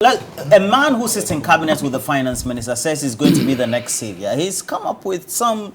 Like, a man who sits in cabinet with the finance minister says he's going to be the next savior. He's come up with some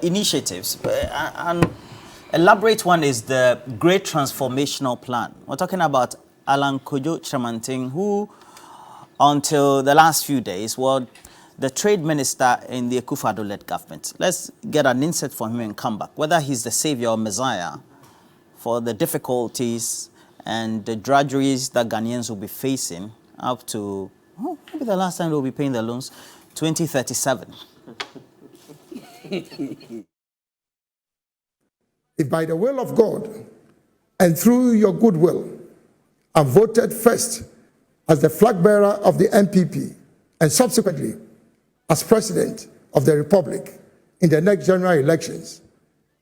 initiatives. An elaborate one is the Great Transformational Plan. We're talking about Alan Kojo Chamanting, who, until the last few days, was the trade minister in the Akufo-Addo-led government. Let's get an insight from him and come back. Whether he's the savior or messiah for the difficulties and the drudgeries that Ghanaians will be facing up to, maybe the last time they'll be paying the loans, 2037. If by the will of God and through your goodwill, I'm voted first as the flag bearer of the NPP and subsequently as president of the Republic in the next general elections,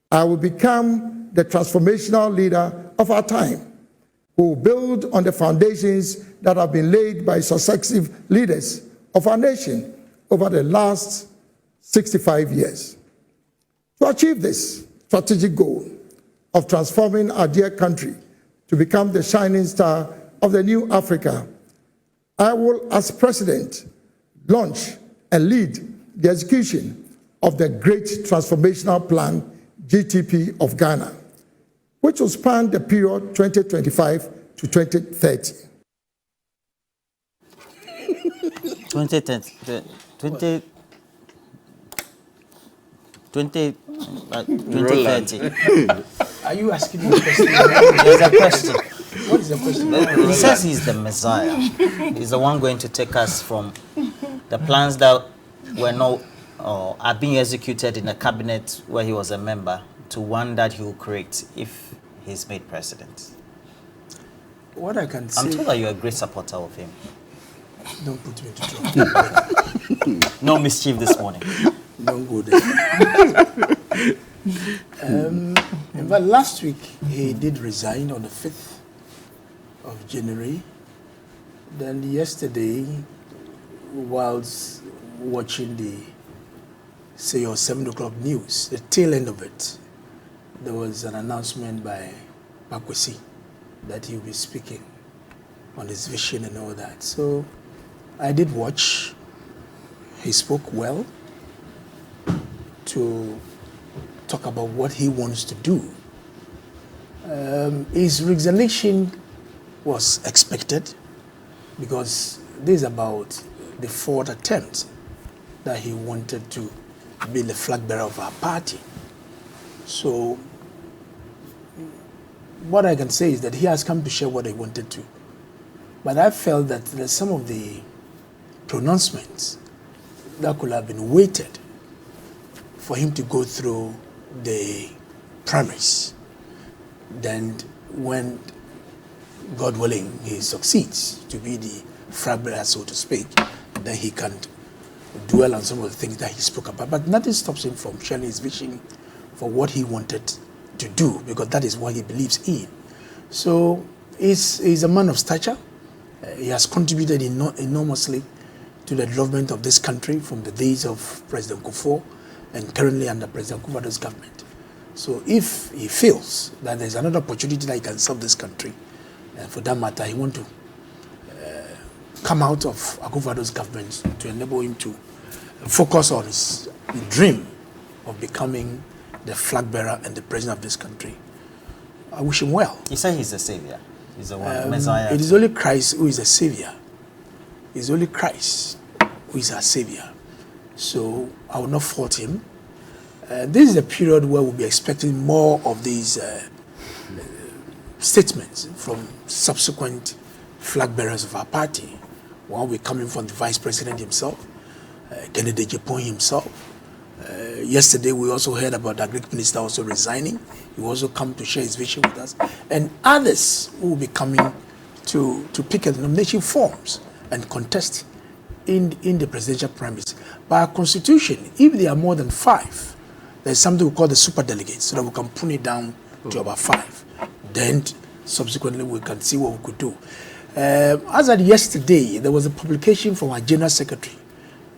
I will become the transformational leader of our time, who will build on the foundations that have been laid by successive leaders of our nation over the last 65 years. To achieve this strategic goal of transforming our dear country to become the shining star of the new Africa, I will, as president, launch and lead the execution of the Great Transformational Plan, GTP of Ghana, which will span the period 2025 to 2030. 2030. Are you asking me a question? There's a question. What is the question? He says he's the messiah. He's the one going to take us from the plans that were not are being executed in a cabinet where he was a member to one that he will create if he's made president. What I can say... I'm told that you're a great supporter of him. Don't put me into trouble. No mischief this morning. Don't go there. But last week, he did resign on the 5th of January. Then yesterday, whilst watching the, say, your 7 o'clock news, the tail end of it, there was an announcement by Makwesi that he'll be speaking on his vision and all that. So I did watch. He spoke well to talk about what he wants to do. His resignation was expected because this is about the 4th attempt that he wanted to be the flag bearer of our party. So what I can say is that he has come to share what he wanted to. But I felt that there's some of the pronouncements that could have been weighted for him to go through the primaries. Then when, God willing, he succeeds to be the flag bearer, so to speak, then he can dwell on some of the things that he spoke about. But nothing stops him from sharing his vision for what he wanted to do, because that is what he believes in. So he's a man of stature. He has contributed enormously to the development of this country from the days of President Kufuor and currently under President Akufo-Addo's government. So if he feels that there's another opportunity that he can serve this country, and for that matter, he wants to come out of Akufo-Addo's government to enable him to focus on his dream of becoming the flag bearer and the president of this country, I wish him well. He said he's the savior. He's the one messiah. It is only Christ who is a savior. It is only Christ who is our savior. So I will not fault him. This is a period where we'll be expecting more of these statements from subsequent flag bearers of our party. One will be coming from the vice president himself, Kennedy Japon himself. Yesterday, we also heard about the Greek minister also resigning. He will also come to share his vision with us. And others who will be coming to pick the nomination forms and contest in the presidential primaries. By our constitution, if there are more than 5, there's something we call the super delegates, so that we can put it down to about 5. Then, subsequently, we can see what we could do. As of yesterday, there was a publication from our general secretary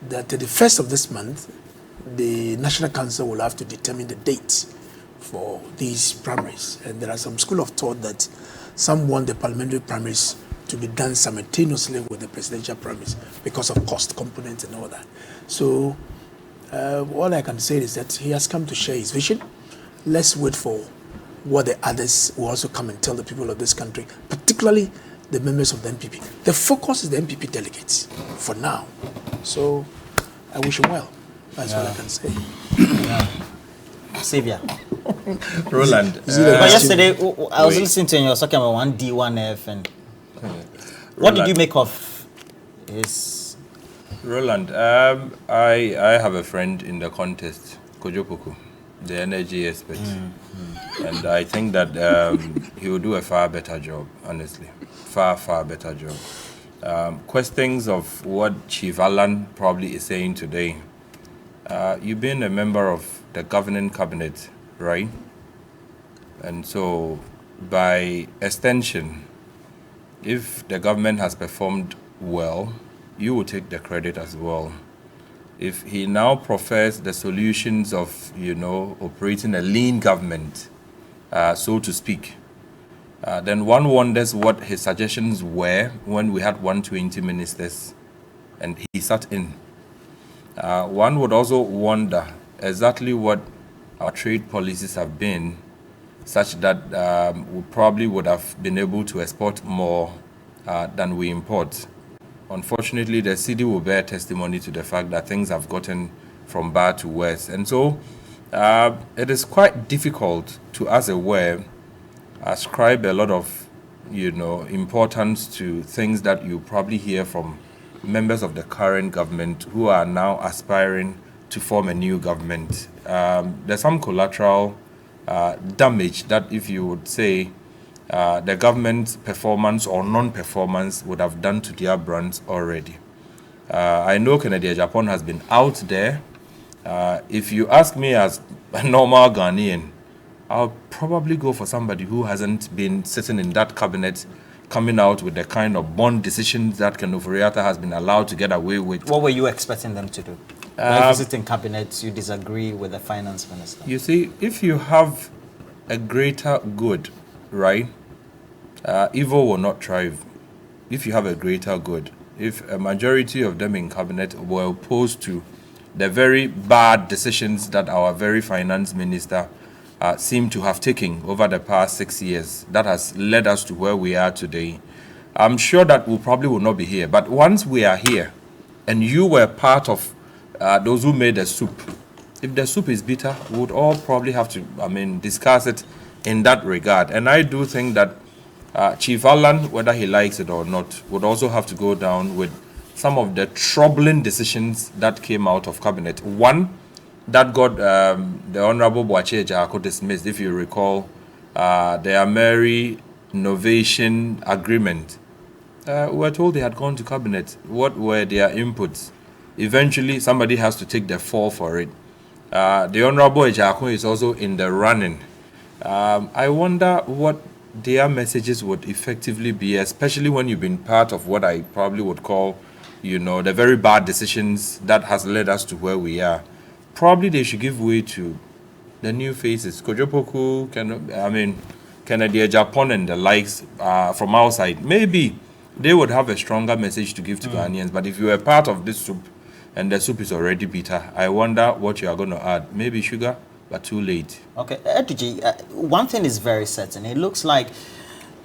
that the 1st of this month, the National Council will have to determine the date for these primaries. And there are some school of thought that some want the parliamentary primaries to be done simultaneously with the presidential promise because of cost components and all that. So all I can say is that he has come to share his vision. Let's wait for what the others will also come and tell the people of this country, particularly the members of the NPP. The focus is the NPP delegates for now. So I wish him well. That's what I can say. Xavier. Roland. But yesterday, I was listening to you and you were talking about 1D, 1F. And what did you make of his... Roland, I have a friend in the contest, Kojo Poku, the energy expert. And I think that he will do a far better job, honestly. Far better job. Questions of what Chief Alan probably is saying today. You've been a member of the governing cabinet, right? And so, by extension, if the government has performed well, you will take the credit as well. If he now prefers the solutions of, operating a lean government, so to speak, then one wonders what his suggestions were when we had 120 ministers and he sat in. One would also wonder exactly what our trade policies have been, such that we probably would have been able to export more than we import. Unfortunately, the city will bear testimony to the fact that things have gotten from bad to worse. And so it is quite difficult to, as it were, ascribe a lot of, importance to things that you probably hear from members of the current government who are now aspiring to form a new government. There's some collateral damage that, if you would say, the government's performance or non-performance would have done to their brands already. I know Kennedy Japan has been out there. If you ask me as a normal Ghanaian, I'll probably go for somebody who hasn't been sitting in that cabinet, coming out with the kind of bond decisions that Ken Ofori-Atta has been allowed to get away with. What were you expecting them to do? By visiting cabinets, you disagree with the finance minister? You see, if you have a greater good, right, evil will not thrive. If you have a greater good, if a majority of them in cabinet were opposed to the very bad decisions that our very finance minister seem to have taken over the past 6 years, that has led us to where we are today, I'm sure that we probably will not be here. But once we are here, and you were part of those who made the soup, if the soup is bitter, we would all probably have to, discuss it in that regard. And I do think that Chief Alan, whether he likes it or not, would also have to go down with some of the troubling decisions that came out of cabinet. One, that got the Honorable Boache Ejako dismissed, if you recall, the Ameri Innovation Agreement. We were told they had gone to cabinet. What were their inputs? Eventually, somebody has to take the fall for it. The Honorable Ejako is also in the running. I wonder what their messages would effectively be, especially when you've been part of what I probably would call, the very bad decisions that has led us to where we are. Probably they should give way to the new faces. Kojo Poku, Kennedy Japan and the likes from outside. Maybe they would have a stronger message to give to Ghanaians. But if you are part of this soup and the soup is already bitter, I wonder what you are going to add. Maybe sugar, but too late. Okay, Edgy, one thing is very certain. It looks like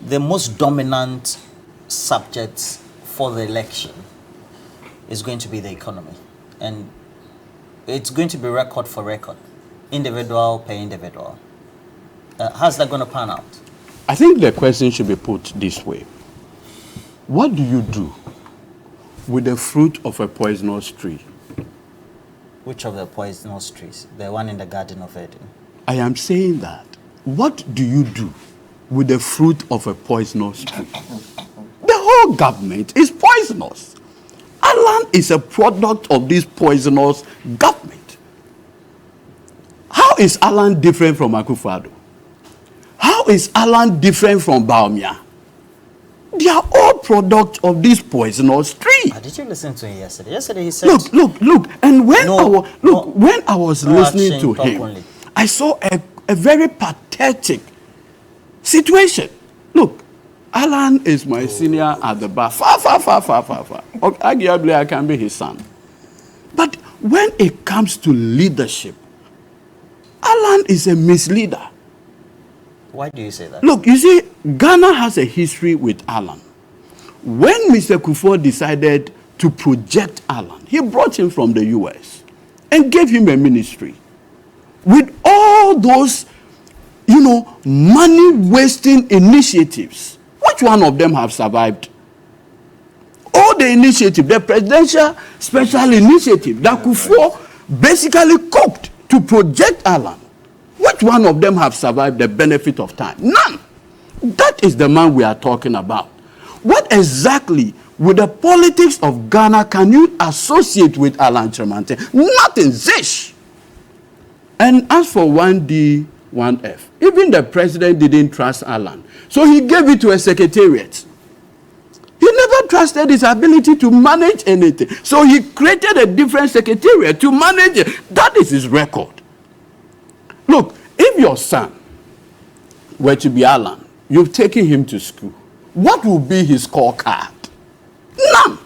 the most dominant subject for the election is going to be the economy. And it's going to be record for record, individual per individual. How's that going to pan out? I think the question should be put this way. What do you do with the fruit of a poisonous tree? Which of the poisonous trees? The one in the Garden of Eden. I am saying that. What do you do with the fruit of a poisonous tree? The whole government is poisonous. Alan is a product of this poisonous government. How is Alan different from Akufo-Addo? How is Alan different from Baumia? They are all product of this poisonous tree. Did you listen to him yesterday? Yesterday he said... Look. And when when I was listening to him, only. I saw a very pathetic situation. Look, Alan is my senior at the bar. Far. Okay, arguably, I can be his son. But when it comes to leadership, Alan is a misleader. Why do you say that? Look, you see, Ghana has a history with Alan. When Mr. Kufuor decided to project Alan, he brought him from the US and gave him a ministry. With all those, money-wasting initiatives, which one of them have survived? All the initiative, the presidential special initiative that Kufuor basically cooked to project Alan, which one of them have survived the benefit of time? None. That is the man we are talking about. What exactly with the politics of Ghana can you associate with Alan Tremantin? Nothing. Zish. And as for 1D, 1F, even the president didn't trust Alan. So he gave it to a secretariat. He never trusted his ability to manage anything. So he created a different secretariat to manage it. That is his record. Look, if your son were to be Alan, you've taken him to school, what would be his scorecard? None.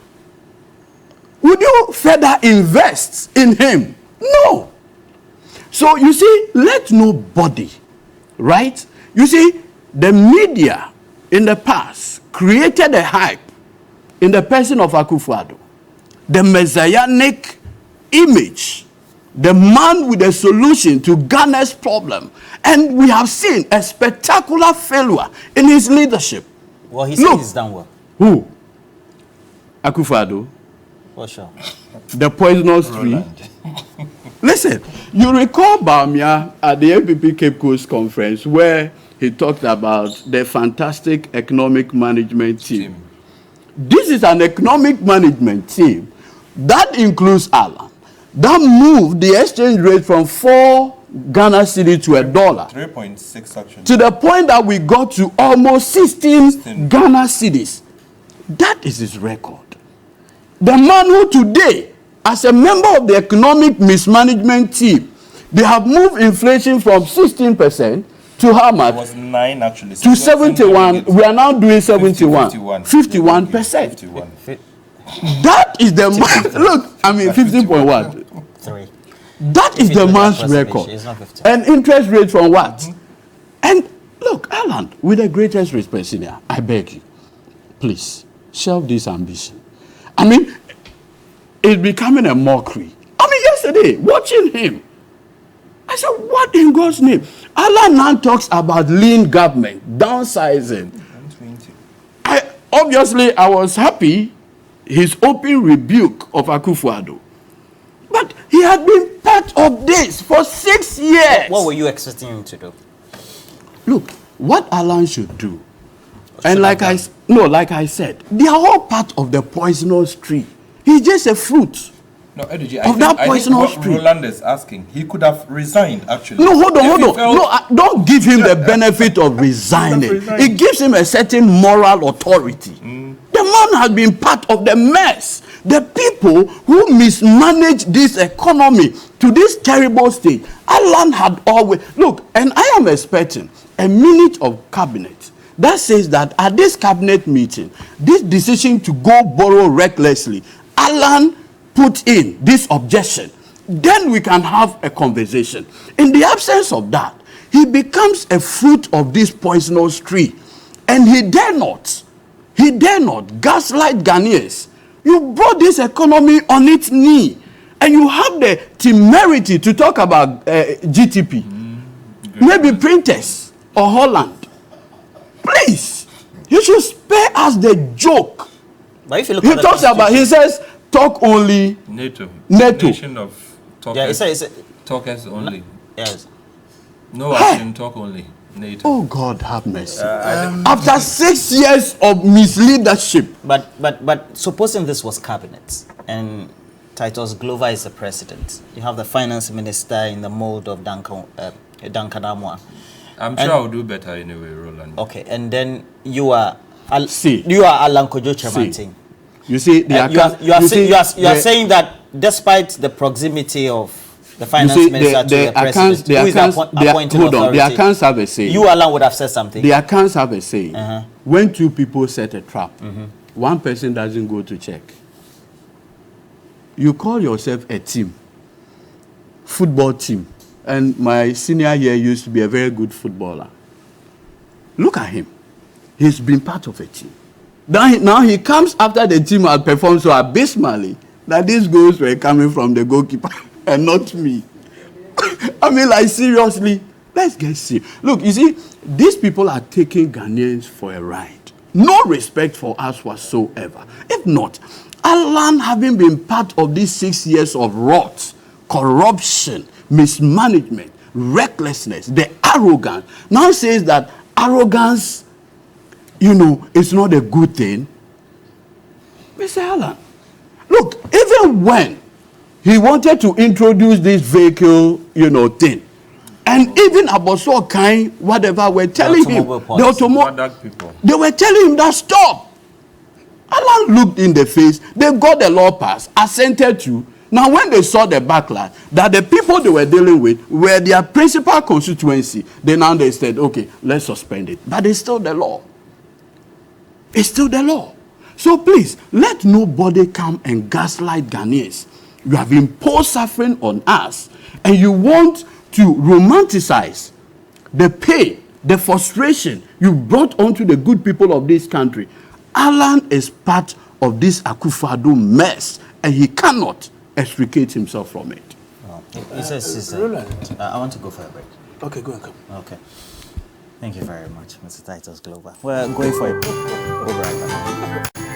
Would you further invest in him? No. So you see, let nobody, right? You see, the media in the past created a hype in the person of Akufo-Addo, the messianic image, the man with a solution to Ghana's problem. And we have seen a spectacular failure in his leadership. Well, he said he's done well. Who? Akufo-Addo? For sure. The poisonous tree. Listen, you recall Bawumia at the MPP Cape Coast conference where he talked about the fantastic economic management team. This is an economic management team that includes Alan, that moved the exchange rate from 4 Ghana cedi to $1. 3.6 actually. To the point that we got to almost 16 Ghana cedis. That is his record. The man who today, as a member of the economic mismanagement team, they have moved inflation from 16% to how much? It was 9 actually. To 71. We are now doing 71. 51%. 51%. That is the man. Look, I mean, 15 point what? 3. That is the man's record. And interest rate from what? And look, Alan, with the greatest respect, senior, I beg you, please, shelve this ambition. I mean, it's becoming a mockery. I mean, yesterday, watching him, I said, what in God's name? Alan now talks about lean government, downsizing. Obviously, I was happy his open rebuke of Akufo-Addo. But he had been part of this for 6 years. What were you expecting him to do? Look, what Alan should do, and like I said, they are all part of the poisonous tree. He's just a fruit. No, Edgy, of that poisonous tree. Roland is asking, he could have resigned actually. No, hold on. No, don't give him the benefit of resigning. It gives him a certain moral authority. The man has been part of the mess. The people who mismanage this economy to this terrible state, Alan had always... Look, and I am expecting a minute of cabinet that says that at this cabinet meeting, this decision to go borrow recklessly, Alan put in this objection. Then we can have a conversation. In the absence of that, he becomes a fruit of this poisonous tree. And he dare not gaslight Ghanaians. You brought this economy on its knee. And you have the temerity to talk about GTP. Maybe printers or Holland. Please, you should spare us the joke. But if you look He at the talks about, he says, talk only. NATO. NATO. Nation of talkers. Yeah, it's talkers only. yes. No action, talk only. NATO. Oh, God have mercy. After 6 years of misleadership. But supposing this was cabinet and Titus Glover is the president, you have the finance minister in the mold of Duncan Amwa. I'm sure I'll do better anyway, Roland. Okay, and then you are Alan Kojo Tremantin. You see, you are saying that despite the proximity of the finance minister to the president, who is the appointing authority, the accounts have a say. You, Alan, would have said something. The accounts have a say. when two people set a trap, one person doesn't go to check. You call yourself a team, football team. And my senior here used to be a very good footballer. Look at him. He's been part of a team. Now he comes after the team has performed so abysmally that these goals were coming from the goalkeeper and not me. I mean, like, seriously, let's get serious. Look, you see, these people are taking Ghanaians for a ride. No respect for us whatsoever. If not, Alan, having been part of these 6 years of rot, corruption, mismanagement, recklessness, the arrogance, now says that arrogance, is not a good thing. Mr. Alan, look, even when he wanted to introduce this vehicle, thing, and even Aboso Kind, whatever, were telling him, they were telling him that stop. Alan looked in the face, they got the law passed, assented to. Now, when they saw the backlash, that the people they were dealing with were their principal constituency, they said, okay, let's suspend it. But it's still the law. It's still the law. So please, let nobody come and gaslight Ghanaians. You have imposed suffering on us, and you want to romanticize the pain, the frustration you brought onto the good people of this country. Alan is part of this Akufo-Addo mess, and he cannot extricate himself from it. He says, I want to go for a break. Okay, go and come. Okay. Thank you very much, Mr. Titus Glover. We're going for a break. We'll be right back.